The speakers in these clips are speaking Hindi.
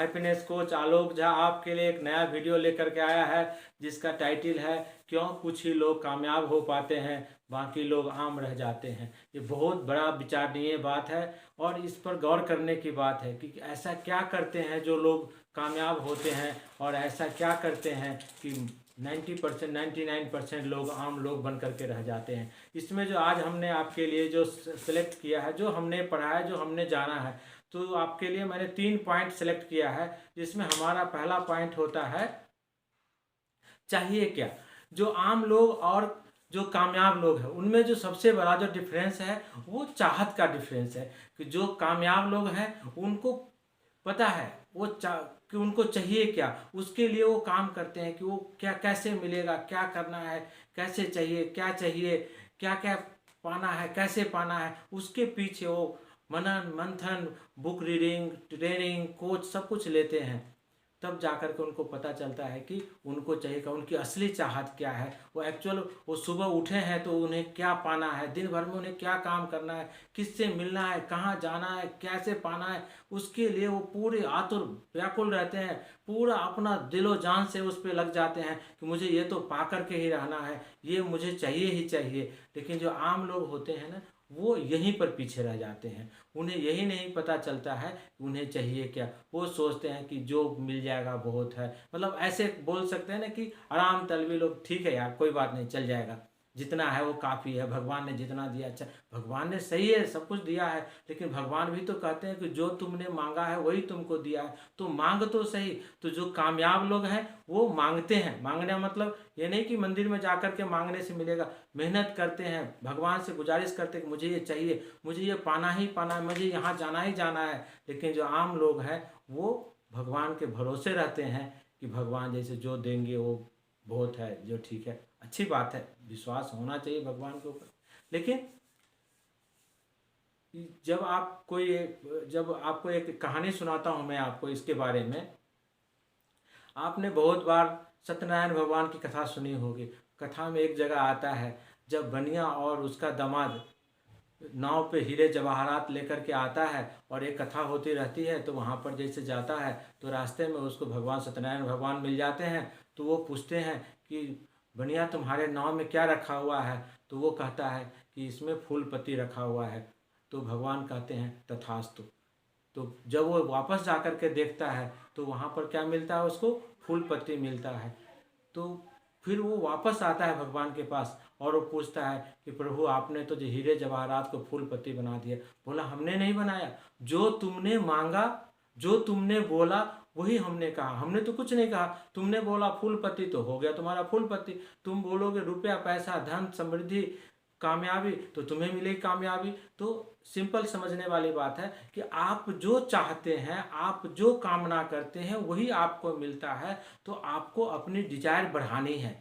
हैप्पीनेस कोच आलोक झा आपके लिए एक नया वीडियो लेकर के आया है, जिसका टाइटल है क्यों कुछ ही लोग कामयाब हो पाते हैं बाकी लोग आम रह जाते हैं। ये बहुत बड़ा विचारणीय बात है और इस पर गौर करने की बात है कि ऐसा क्या करते हैं जो लोग कामयाब होते हैं और ऐसा क्या करते हैं कि 90% 99% लोग आम लोग बन करके रह जाते हैं। इसमें जो आज हमने आपके लिए जो सेलेक्ट किया है, जो हमने पढ़ा है, जो हमने जाना है, तो आपके लिए मैंने 3 पॉइंट सेलेक्ट किया है, जिसमें हमारा पहला पॉइंट होता है चाहिए क्या। जो आम लोग और जो कामयाब लोग हैं उनमें जो सबसे बड़ा जो डिफरेंस है वो चाहत का डिफरेंस है। कि जो कामयाब लोग हैं उनको पता है वो कि उनको चाहिए क्या, उसके लिए वो काम करते हैं कि वो क्या कैसे मिलेगा, क्या करना है, कैसे चाहिए, क्या चाहिए, क्या क्या पाना है, कैसे पाना है, उसके पीछे वो मनन मंथन, बुक रीडिंग, ट्रेनिंग, कोच सब कुछ लेते हैं। तब जाकर के उनको पता चलता है कि उनको चाहिए क्या, उनकी असली चाहत क्या है। वो एक्चुअल वो सुबह उठे हैं तो उन्हें क्या पाना है, दिन भर में उन्हें क्या काम करना है, किससे मिलना है, कहाँ जाना है, कैसे पाना है, उसके लिए वो पूरे आतुर व्याकुल रहते हैं। पूरा अपना दिलो जान से उस पर लग जाते हैं कि मुझे ये तो पा कर के ही रहना है, ये मुझे चाहिए ही चाहिए। लेकिन जो आम लोग होते हैं ना, वो यहीं पर पीछे रह जाते हैं। उन्हें यही नहीं पता चलता है कि उन्हें चाहिए क्या। वो सोचते हैं कि जो मिल जाएगा बहुत है, मतलब ऐसे बोल सकते हैं ना कि आराम तलबी लोग, ठीक है यार कोई बात नहीं चल जाएगा, जितना है वो काफ़ी है, भगवान ने जितना दिया अच्छा। भगवान ने सही है सब कुछ दिया है, लेकिन भगवान भी तो कहते हैं कि जो तुमने मांगा है वही तुमको दिया है, तो मांग तो सही। तो जो कामयाब लोग हैं वो मांगते हैं। मांगने मतलब ये नहीं कि मंदिर में जाकर के मांगने से मिलेगा, मेहनत करते हैं, भगवान से गुजारिश करते हैं कि मुझे ये चाहिए, मुझे ये पाना ही पाना है, मुझे यहाँ जाना ही जाना है। लेकिन जो आम लोग हैं वो भगवान के भरोसे रहते हैं कि भगवान जैसे जो देंगे वो बहुत है, जो ठीक है, अच्छी बात है, विश्वास होना चाहिए भगवान के ऊपर। लेकिन जब आपको एक कहानी सुनाता हूँ मैं आपको इसके बारे में। आपने बहुत बार सत्यनारायण भगवान की कथा सुनी होगी। कथा में एक जगह आता है जब बनिया और उसका दामाद नाव पे हीरे जवाहरात लेकर के आता है और एक कथा होती रहती है, तो वहाँ पर जैसे जाता है तो रास्ते में उसको भगवान सत्यनारायण भगवान मिल जाते हैं। तो वो पूछते हैं कि बनिया तुम्हारे नाव में क्या रखा हुआ है। तो वो कहता है कि इसमें फूल पत्ती रखा हुआ है। तो भगवान कहते हैं तथास्तु। तो जब वो वापस जा कर के देखता है तो वहाँ पर क्या मिलता है, उसको फूल पत्ती मिलता है। तो फिर वो वापस आता है भगवान के पास और वो पूछता है कि प्रभु आपने तो जो हीरे जवाहरात को फूल पत्ती बना दिया। बोला हमने नहीं बनाया, जो तुमने मांगा, जो तुमने बोला वही हमने कहा, हमने तो कुछ नहीं कहा। तुमने बोला फूल पत्ती तो हो गया तुम्हारा फूल पत्ती, तुम बोलोगे रुपया पैसा धन समृद्धि कामयाबी तो तुम्हें मिलेगी कामयाबी। तो सिंपल समझने वाली बात है कि आप जो चाहते हैं, आप जो कामना करते हैं वही आपको मिलता है। तो आपको अपनी डिजायर बढ़ानी है।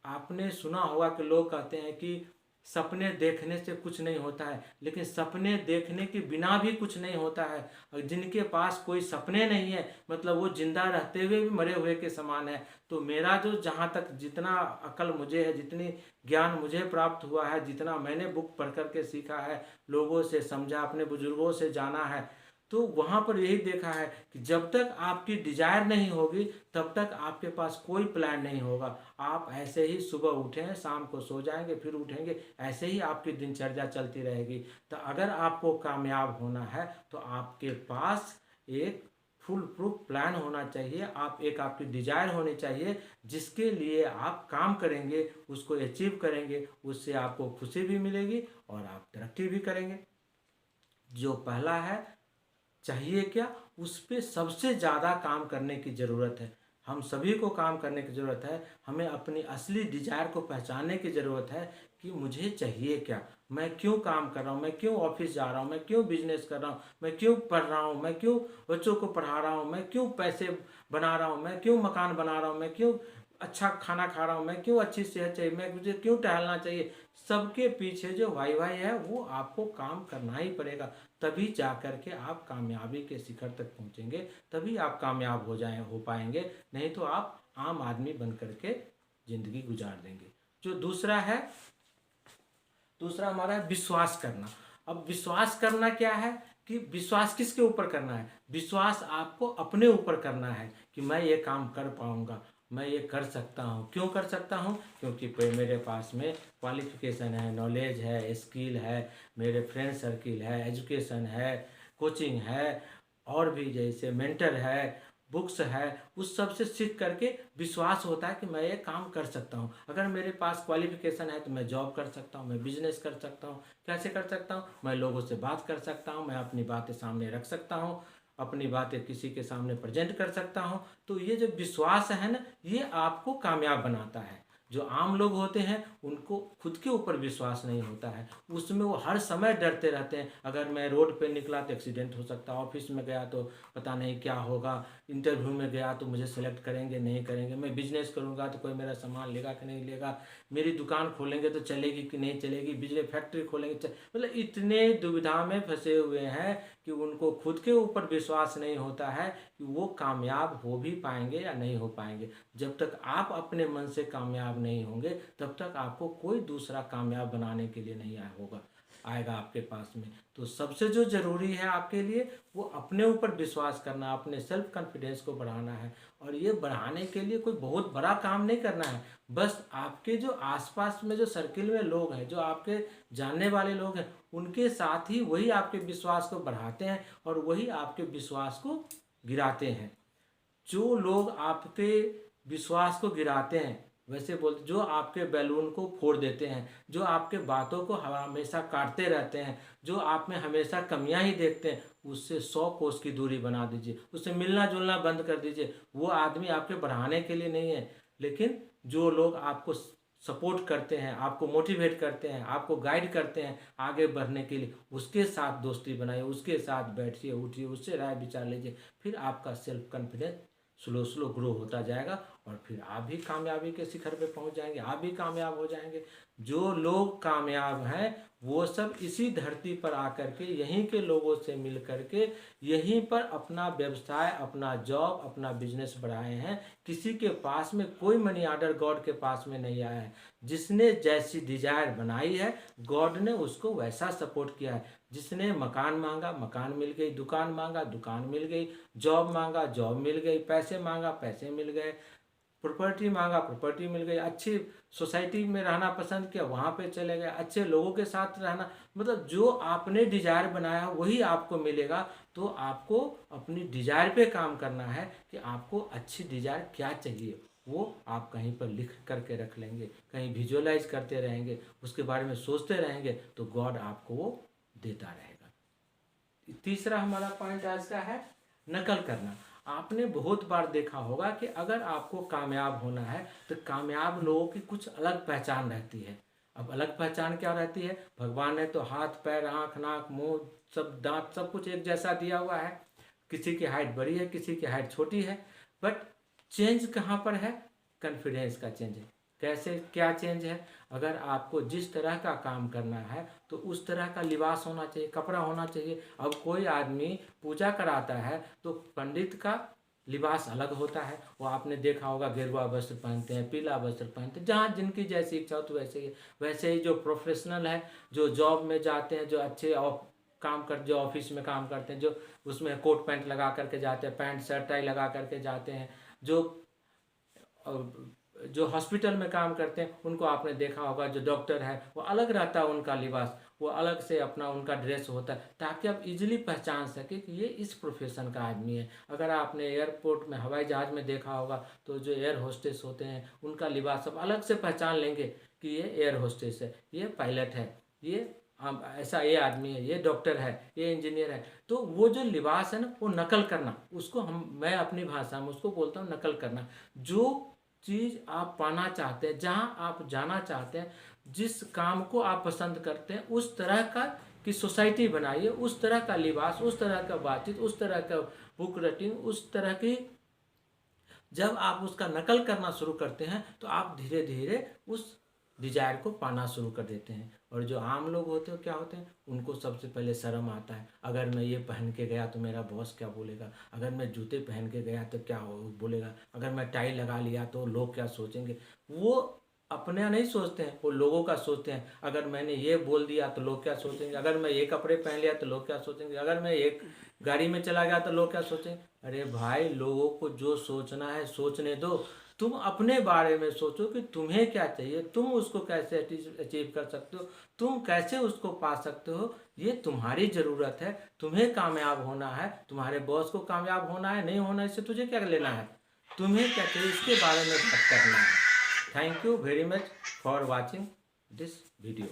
आपने सुना होगा कि लोग कहते हैं कि सपने देखने से कुछ नहीं होता है, लेकिन सपने देखने के बिना भी कुछ नहीं होता है। और जिनके पास कोई सपने नहीं है मतलब वो जिंदा रहते हुए भी मरे हुए के समान है। तो मेरा जो जहाँ तक जितना अकल मुझे है, जितनी ज्ञान मुझे प्राप्त हुआ है, जितना मैंने बुक पढ़ करके सीखा है, लोगों से समझा, अपने बुजुर्गों से जाना है, तो वहाँ पर यही देखा है कि जब तक आपकी डिजायर नहीं होगी तब तक आपके पास कोई प्लान नहीं होगा। आप ऐसे ही सुबह उठें, शाम को सो जाएंगे, फिर उठेंगे, ऐसे ही आपकी दिनचर्या चलती रहेगी। तो अगर आपको कामयाब होना है तो आपके पास एक फुल प्रूफ प्लान होना चाहिए। आपकी डिजायर होनी चाहिए जिसके लिए आप काम करेंगे, उसको अचीव करेंगे, उससे आपको खुशी भी मिलेगी और आप तरक्की भी करेंगे। जो पहला है चाहिए क्या, उस पर सबसे ज़्यादा काम करने की ज़रूरत है। हम सभी को काम करने की ज़रूरत है। हमें अपनी असली डिजायर को पहचानने की ज़रूरत है कि मुझे चाहिए क्या, मैं क्यों काम कर रहा हूँ, मैं क्यों ऑफिस जा रहा हूँ, मैं क्यों बिजनेस कर रहा हूँ, मैं क्यों पढ़ रहा हूँ, मैं क्यों बच्चों को पढ़ा रहा हूँ, मैं क्यों पैसे बना रहा हूँ, मैं क्यों मकान बना रहा हूँ, मैं क्यों अच्छा खाना खा रहा हूँ, मैं क्यों अच्छी सेहत चाहिए, मैं मुझे क्यों टहलना चाहिए। सबके पीछे जो वाई वाई है वो आपको काम करना ही पड़ेगा। तभी जा कर के आप कामयाबी के शिखर तक पहुंचेंगे, तभी आप कामयाब हो पाएंगे। नहीं तो आप आम आदमी बन करके जिंदगी गुजार देंगे। जो दूसरा हमारा है विश्वास करना। अब विश्वास करना क्या है कि विश्वास किसके ऊपर करना है? विश्वास आपको अपने ऊपर करना है कि मैं ये काम कर पाऊंगा, मैं ये कर सकता हूँ। क्यों कर सकता हूँ? क्योंकि मेरे पास में क्वालिफिकेशन है, नॉलेज है, स्किल है, मेरे फ्रेंड सर्किल है, एजुकेशन है, कोचिंग है, और भी जैसे मेंटर है, बुक्स है, उस सब से सीख करके विश्वास होता है कि मैं ये काम कर सकता हूँ। अगर मेरे पास क्वालिफिकेशन है तो मैं जॉब कर सकता हूँ, मैं बिजनेस कर सकता हूँ। कैसे कर सकता हूँ? मैं लोगों से बात कर सकता हूँ, मैं अपनी बातें सामने रख सकता हूँ, अपनी बातें किसी के सामने प्रेजेंट कर सकता हूँ। तो ये जो विश्वास है ना, ये आपको कामयाब बनाता है। जो आम लोग होते हैं उनको खुद के ऊपर विश्वास नहीं होता है, उसमें वो हर समय डरते रहते हैं। अगर मैं रोड पे निकला तो एक्सीडेंट हो सकता है, ऑफिस में गया तो पता नहीं क्या होगा, इंटरव्यू में गया तो मुझे सेलेक्ट करेंगे नहीं करेंगे, मैं बिजनेस करूंगा तो कोई मेरा सामान लेगा कि नहीं लेगा, मेरी दुकान खोलेंगे तो चलेगी कि नहीं चलेगी, बिजली फैक्ट्री खोलेंगे मतलब इतने दुविधा में फंसे हुए हैं कि उनको खुद के ऊपर विश्वास नहीं होता है कि वो कामयाब हो भी पाएंगे या नहीं हो पाएंगे। जब तक आप अपने मन से कामयाब नहीं होंगे तब तक आपको कोई दूसरा कामयाब बनाने के लिए नहीं आएगा आपके पास में। तो सबसे जो जरूरी है आपके लिए वो अपने ऊपर विश्वास करना, अपने सेल्फ कॉन्फिडेंस को बढ़ाना है। और ये बढ़ाने के लिए कोई बहुत बड़ा काम नहीं करना है, बस आपके जो आसपास में जो सर्किल में लोग हैं, जो आपके जानने वाले लोग हैं, उनके साथ ही वही आपके विश्वास को बढ़ाते हैं और वही आपके विश्वास को गिराते हैं। जो लोग आपके विश्वास को गिराते हैं, वैसे बोलते जो आपके बैलून को फोड़ देते हैं, जो आपके बातों को हमेशा काटते रहते हैं, जो आप में हमेशा कमियां ही देखते हैं, उससे 100 कोस की दूरी बना दीजिए, उससे मिलना जुलना बंद कर दीजिए। वो आदमी आपके बढ़ाने के लिए नहीं है। लेकिन जो लोग आपको सपोर्ट करते हैं, आपको मोटिवेट करते हैं, आपको गाइड करते हैं आगे बढ़ने के लिए, उसके साथ दोस्ती बनाइए, उसके साथ बैठिए उठिए, उससे राय विचार लीजिए। फिर आपका self confidence slow slow grow होता जाएगा और फिर आप भी कामयाबी के शिखर पे पहुंच जाएंगे, आप भी कामयाब हो जाएंगे। जो लोग कामयाब हैं वो सब इसी धरती पर आकर के यहीं के लोगों से मिल करके यहीं पर अपना व्यवसाय, अपना जॉब, अपना बिजनेस बढ़ाए हैं। किसी के पास में कोई मनी ऑर्डर गॉड के पास में नहीं आया है। जिसने जैसी डिजायर बनाई है गॉड ने उसको वैसा सपोर्ट किया है। जिसने मकान मांगा मकान मिल गई, दुकान मांगा दुकान मिल गई, जॉब मांगा जॉब मिल गई, पैसे मांगा पैसे मिल गए, प्रॉपर्टी मांगा प्रॉपर्टी मिल गई, अच्छी सोसाइटी में रहना पसंद किया वहाँ पे चले गए, अच्छे लोगों के साथ रहना, मतलब जो आपने डिजायर बनाया वही आपको मिलेगा। तो आपको अपनी डिजायर पे काम करना है कि आपको अच्छी डिजायर क्या चाहिए, वो आप कहीं पर लिख करके रख लेंगे, कहीं विजुअलाइज करते रहेंगे, उसके बारे में सोचते रहेंगे तो गॉड आपको वो देता रहेगा। तीसरा हमारा पॉइंट आज का है नकल करना। आपने बहुत बार देखा होगा कि अगर आपको कामयाब होना है तो कामयाब लोगों की कुछ अलग पहचान रहती है। अब अलग पहचान क्या रहती है? भगवान ने तो हाथ पैर आँख नाक मुंह सब दांत सब कुछ एक जैसा दिया हुआ है। किसी की हाइट बड़ी है, किसी की हाइट छोटी है, बट चेंज कहाँ पर है? कॉन्फिडेंस का चेंज है। कैसे क्या चेंज है? अगर आपको जिस तरह का काम करना है तो उस तरह का लिबास होना चाहिए, कपड़ा होना चाहिए। अब कोई आदमी पूजा कराता है तो पंडित का लिबास अलग होता है, वो आपने देखा होगा गेरुआ वस्त्र पहनते हैं, पीला वस्त्र पहनते हैं, जहाँ जिनकी जैसी इच्छा हो तो वैसे ही जो प्रोफेशनल है, जो जॉब में जाते हैं, जो अच्छे काम कर जो ऑफिस में काम करते हैं, जो उसमें कोट पैंट लगा करके जाते हैं, पैंट शर्ट टाई लगा करके जाते हैं, जो जो हॉस्पिटल में काम करते हैं उनको आपने देखा होगा, जो डॉक्टर है वो अलग रहता है उनका लिबास, वो अलग से अपना उनका ड्रेस होता है ताकि आप इजीली पहचान सके कि ये इस प्रोफेशन का आदमी है। अगर आपने एयरपोर्ट में हवाई जहाज़ में देखा होगा तो जो एयर होस्टेस होते हैं उनका लिबास सब अलग से पहचान लेंगे कि ये एयर होस्टेस है, ये पायलट है, ये ऐसा ये आदमी है, ये डॉक्टर है, ये इंजीनियर है। तो वो जो लिबास है ना वो नकल करना, उसको मैं अपनी भाषा में उसको बोलता हूँ नकल करना। जो चीज़ आप पाना चाहते हैं, जहाँ आप जाना चाहते हैं, जिस काम को आप पसंद करते हैं उस तरह का की सोसाइटी बनाइए, उस तरह का लिबास, उस तरह का बातचीत, उस तरह का बुक रेटिंग, उस तरह की जब आप उसका नकल करना शुरू करते हैं तो आप धीरे धीरे उस डिजायर को पाना शुरू कर देते हैं। और जो आम लोग होते हैं क्या होते हैं, उनको सबसे पहले शर्म आता है। अगर मैं ये पहन के गया तो मेरा बॉस क्या बोलेगा, अगर मैं जूते पहन के गया तो क्या बोलेगा, अगर मैं टाई लगा लिया तो लोग क्या सोचेंगे। वो अपने नहीं सोचते हैं, वो लोगों का सोचते हैं। अगर मैंने ये बोल दिया तो लोग क्या सोचेंगे, अगर मैं ये कपड़े पहन लिया तो लोग क्या सोचेंगे, अगर मैं एक गाड़ी में चला गया तो लोग क्या सोचेंगे। अरे भाई, लोगों को जो सोचना है सोचने दो। तुम अपने बारे में सोचो कि तुम्हें क्या चाहिए, तुम उसको कैसे अचीव कर सकते हो, तुम कैसे उसको पा सकते हो। ये तुम्हारी ज़रूरत है, तुम्हें कामयाब होना है। तुम्हारे बॉस को कामयाब होना है, नहीं होना, इससे तुझे क्या लेना है। तुम्हें क्या चाहिए, इसके बारे में बात करना है। Thank you very much for watching this video.